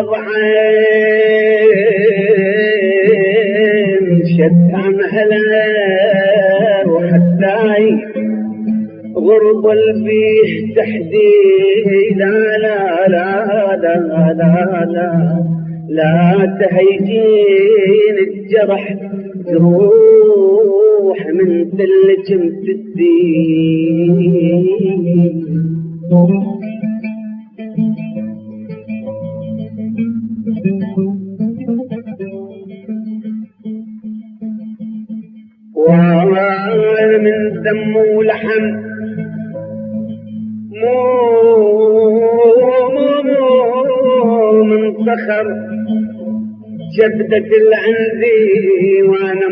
ضعين شتى مهلا وحتى غرب البيه تحديد لا لا لا لا لا لا لا تهيجين الجرح تروح من ثلج الدين من دم ولحم مو من صخر جبدة العندي وانا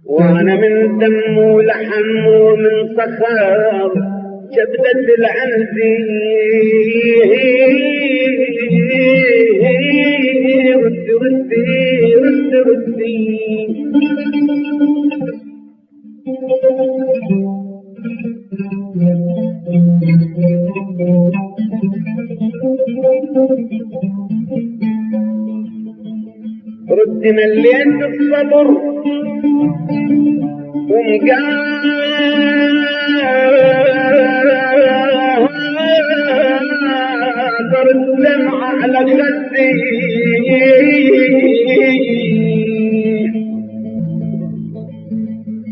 وانا من دم ولحم ومن صخر جبدة العندي ردي ردي ردي ردي ردي مليت الصبر ومقادر الدمع على خدي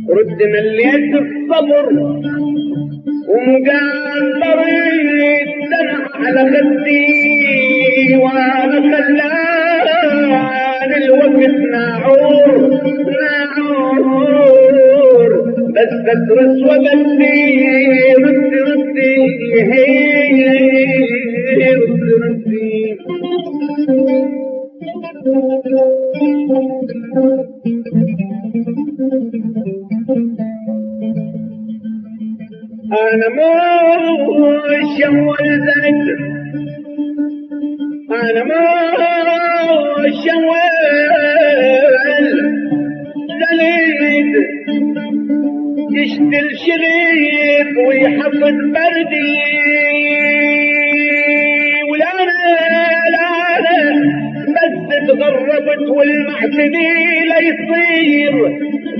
رد مليت الصبر ومقادر الدمع على خدي وانا خلان الوقت ناعور ناعور بس تدرس وبدي ردي ردي ردي ردي انا مو شول ذات انا مو شول زليد يشتي الشريف ويحفظ بردي ولا لا بس تغربت والمعتدي لا يصير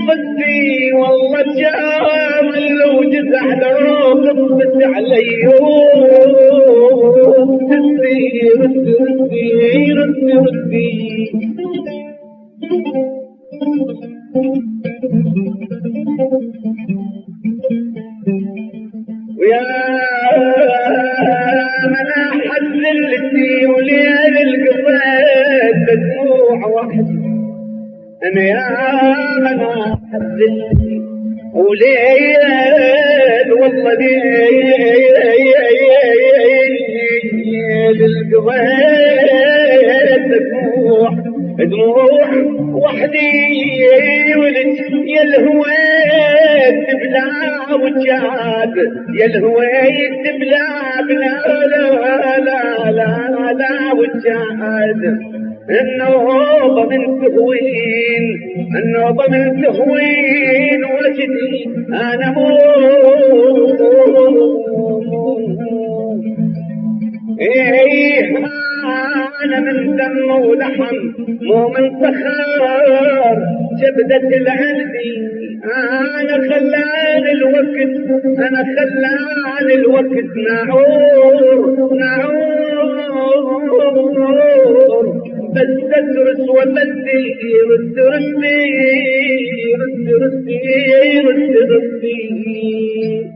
ضدي والله جامل لو جزع دروب ضبط علي ردي ردي ردي ردي ويا من حزلتي وليل القضيت بدموع وحدي انا يا من حزلتي وليل والله ليل القضيت دموع وحدي ولد يا الهويت بلا وجاد يا الهويت بلا بلا لا لا لا لا وجاد النوبة من تهوين النوبة من تهوين وجدي انا مو ايه انا من دم ولحم مو من صخر جبدة العندي انا خلان الوقت انا خلان الوقت ناعور ناعور بس تدرس وبدي رد ردي رد ردي رد ردي